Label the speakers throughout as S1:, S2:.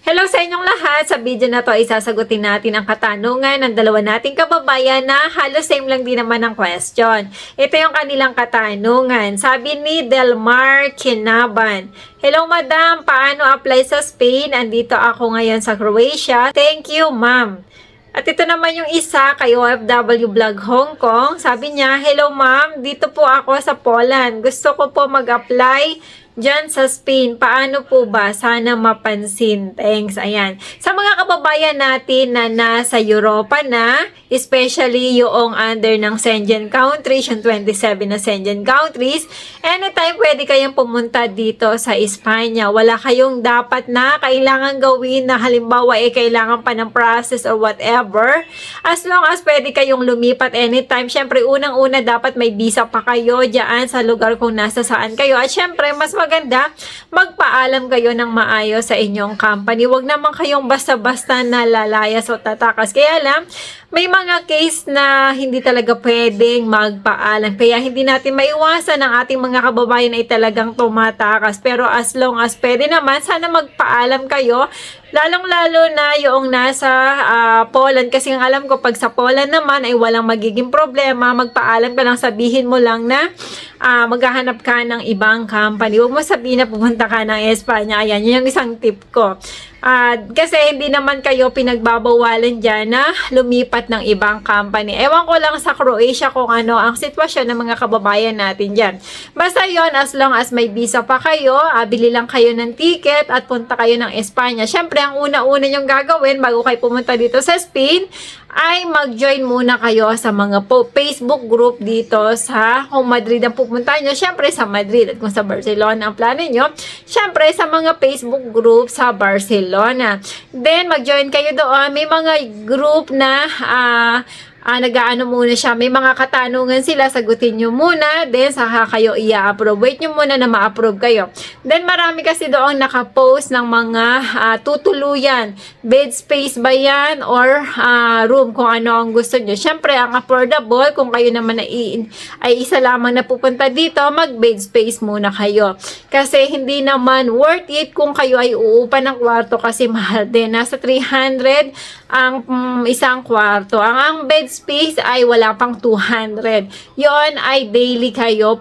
S1: Hello sa inyong lahat! Sa video na to ay sasagutin natin ang katanungan ng dalawa nating kababayan na halos same lang din naman ang question. Ito yung kanilang katanungan. Sabi ni Delmar Kinaban, hello madam, paano apply sa Spain? Andito ako ngayon sa Croatia. Thank you ma'am. At ito naman yung isa kay OFW Vlog Hong Kong. Sabi niya, hello ma'am, dito po ako sa Poland. Gusto ko po mag-apply dyan sa Spain. Paano po ba? Sana mapansin. Thanks. Ayan. Sa mga kababayan natin na nasa Europa na, especially yung under ng Schengen countries, yung 27 na Schengen countries, anytime pwede kayong pumunta dito sa Espanya. Wala kayong dapat na kailangan gawin na halimbawa kailangan pa ng process or whatever. As long as pwede kayong lumipat anytime. Syempre, unang-una dapat may visa pa kayo dyan sa lugar kung nasa saan kayo. At syempre, mas maganda, magpaalam kayo ng maayos sa inyong company. Huwag naman kayong basta-basta na lalayas o tatakas. Kaya lang, may mga case na hindi talaga pwedeng magpaalam. Kaya hindi natin maiwasan ang ating mga kababayan ay talagang tumatakas. Pero as long as pwede naman, sana magpaalam kayo. Lalong-lalo na yung nasa Poland. Kasi ang alam ko, pag sa Poland naman ay walang magiging problema. Magpaalam ka lang, sabihin mo lang na maghahanap ka ng ibang company. Huwag mo sabihin na pumunta ka ng Espanya. Ayan, yun yung isang tip ko. Kasi hindi naman kayo pinagbabawalan dyan na lumipat ng ibang company. Ewan ko lang sa Croatia kung ano ang sitwasyon ng mga kababayan natin dyan. Basta yon, as long as may visa pa kayo, bili lang kayo ng ticket at punta kayo ng Espanya. Syempre, ang una-una nyong gagawin bago kayo pumunta dito sa Spain, ay mag-join muna kayo sa mga Facebook group dito sa kung Madrid ang pupunta nyo, syempre sa Madrid, at kung sa Barcelona ang plano nyo, syempre sa mga Facebook group sa Barcelona. Then mag-join kayo doon, may mga group na nag-aano muna siya, may mga katanungan sila, sagutin nyo muna, then saka kayo i-approve. Wait nyo muna na ma-approve kayo. Then marami kasi doon nakapost ng mga tutuluyan, bed space ba yan or room, kung ano ang gusto nyo. Syempre, ang affordable, kung kayo naman ay isa lamang na pupunta dito, mag-bed space muna kayo. Kasi hindi naman worth it kung kayo ay uupa ng kwarto kasi mahal din. Nasa 300 ang isang kwarto. Ang bed space ay wala pang 200. Yon ay daily kayo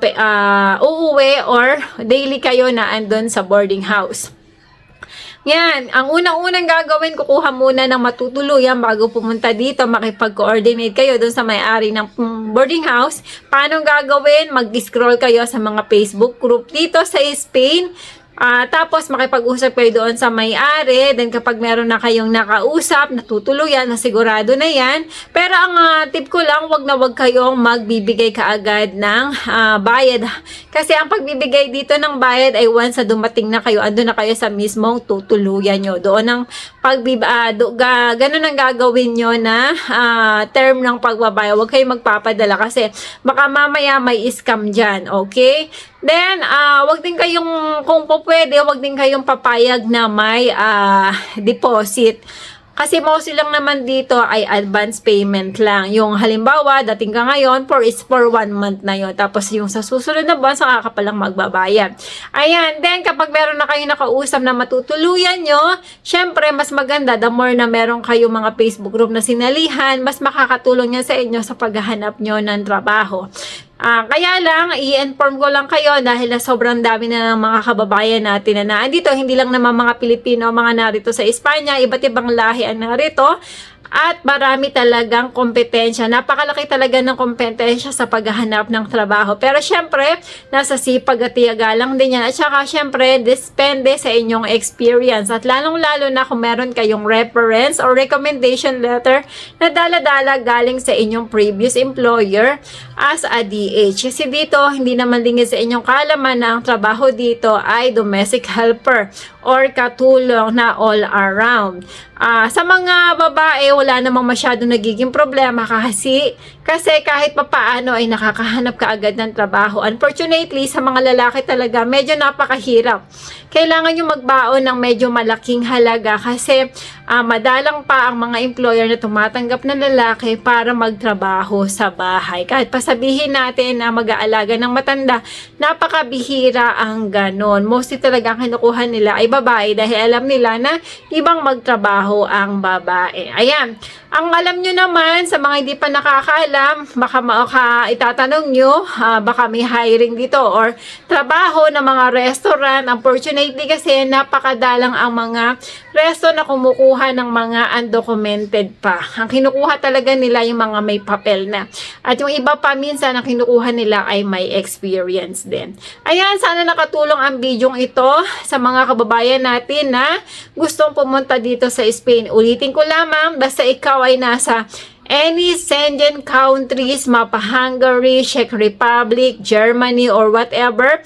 S1: uuwi or daily kayo na andun sa boarding house. Yan, ang unang-unang gagawin, kukuha muna ng matutuluyan bago pumunta dito, makipag-coordinate kayo doon sa may-ari ng boarding house. Paano gagawin? Mag-scroll kayo sa mga Facebook group dito sa Spain. Tapos makipag-usap kayo doon sa may-ari. Then kapag meron na kayong nakausap, natutuluyan, na sigurado na yan. Pero ang tip ko lang, wag na wag kayong magbibigay kaagad ng bayad. Kasi ang pagbibigay dito ng bayad ay once na dumating na kayo, andun na kayo sa mismong tutuluyan nyo. Doon ang ganun ang gagawin nyo na term ng pagbabayad. Huwag kayong magpapadala kasi baka mamaya may scam dyan. Okay? Then, wag din kayong, kung po pwede, wag din kayong papayag na may deposit. Kasi mostly lang naman dito ay advance payment lang. Yung halimbawa, dating ka ngayon, is for 1 month na yon. Tapos yung sa susunod na buwan, saka ka palang magbabayad. Ayan, then kapag meron na kayo nakausap na matutuluyan nyo, syempre, mas maganda, the more na meron kayo mga Facebook group na sinalihan, mas makakatulong yan sa inyo sa paghahanap nyo ng trabaho. Kaya lang, i-inform ko lang kayo dahil na sobrang dami na ng mga kababayan natin na naandito. Hindi lang naman mga Pilipino, mga narito sa Espanya, iba't ibang lahi ang narito. At marami talagang kompetensya. Napakalaki talaga ng kompetensya sa paghahanap ng trabaho. Pero syempre, nasa sipag at tiyaga lang din yan. At saka syempre, depende sa inyong experience. At lalong-lalo na kung meron kayong reference or recommendation letter na dala-dala galing sa inyong previous employer as a DH. Kasi dito, hindi naman lingid sa inyong kaalaman na ang trabaho dito ay domestic helper or katulong na all around. Sa mga babae, wala namang masyadong nagiging problema kasi kahit papaano ay nakakahanap ka agad ng trabaho. Unfortunately, sa mga lalaki talaga, medyo napakahirap. kailangan nyo magbaon ng medyo malaking halaga kasi madalang pa ang mga employer na tumatanggap ng lalaki para magtrabaho sa bahay. Kahit pasabihin natin na mag-aalaga ng matanda, napakabihira ang ganon. Mostly talaga ang kinukuha nila ay babae dahil alam nila na ibang magtrabaho ang babae. Ayan. Ang alam nyo naman, sa mga hindi pa nakakaalam, baka itatanong nyo, baka may hiring dito or trabaho ng mga restaurant. Unfortunately kasi napakadalang ang mga resto na kumukuha ng mga undocumented pa. Ang kinukuha talaga nila yung mga may papel na. At yung iba pa minsan ang kinukuha nila ay may experience din. Ayan, sana nakatulong ang bidyong ito sa mga kababayan natin na gustong pumunta dito sa Spain. Ulitin ko lamang, basta ikaw ay nasa any Schengen countries, mapa Hungary, Czech Republic, Germany, or whatever,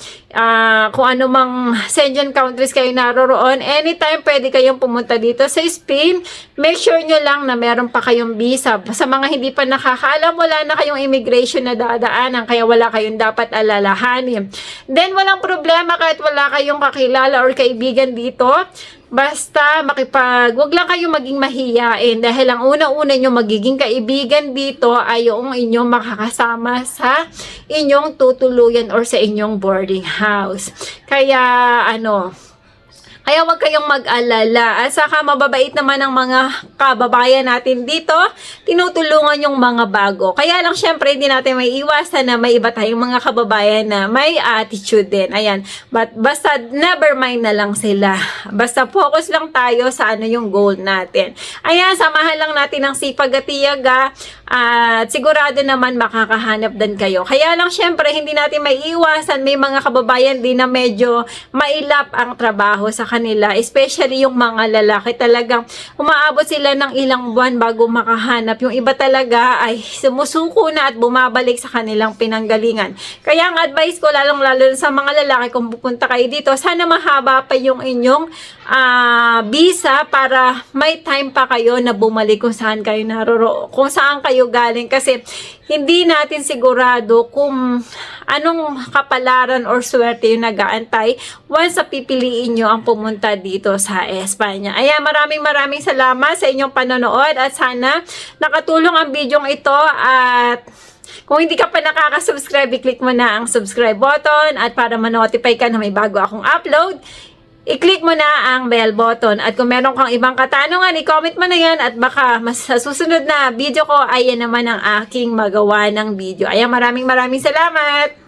S1: kung ano mang Schengen countries kayo naroroon, anytime pwede kayong pumunta dito sa Spain. Make sure nyo lang na meron pa kayong visa. Sa mga hindi pa nakakaalam, wala na kayong immigration na dadaanan, kaya wala kayong dapat alalahanin. Then, walang problema kahit wala kayong kakilala or kaibigan dito. Basta wag lang kayong maging mahiyain dahil ang una-una nyo magiging kaibigan dito ay yung inyong makakasama sa inyong tutuluyan or sa inyong boarding house. Kaya wag kayong mag-alala. At saka mababait naman ang mga kababayan natin dito. Tinutulungan yung mga bago. Kaya lang syempre hindi natin may iwasan na may iba tayong mga kababayan na may attitude din. Ayan. Basta never mind na lang sila. Basta focus lang tayo sa yung goal natin. Ayan, samahan lang natin ng sipag at tiyaga. At sigurado naman makakahanap din kayo. Kaya lang syempre hindi natin may iwasan. May mga kababayan din na medyo mailap ang trabaho sa kanila, especially yung mga lalaki. Talagang umaabot sila ng ilang buwan bago makahanap. Yung iba talaga ay sumusuko na at bumabalik sa kanilang pinanggalingan. Kaya ang advice ko lalong-lalo sa mga lalaki kung pupunta kayo dito, sana mahaba pa yung inyong visa para may time pa kayo na bumalik kung saan kayo kung saan kayo galing, kasi hindi natin sigurado kung anong kapalaran or swerte yung nag-aantay once na pipiliin nyo ang pumunta dito sa Espanya. Ayan, maraming salamat sa inyong panonood at sana nakatulong ang bidyong ito. At kung hindi ka pa nakaka-subscribe, i-click mo na ang subscribe button at para ma-notify ka na may bago akong upload, i-click mo na ang bell button. At kung meron kang ibang katanungan, i-comment mo na yan at baka mas sa susunod na video ko ay yan naman ang aking magawa ng video. Ayan, maraming salamat!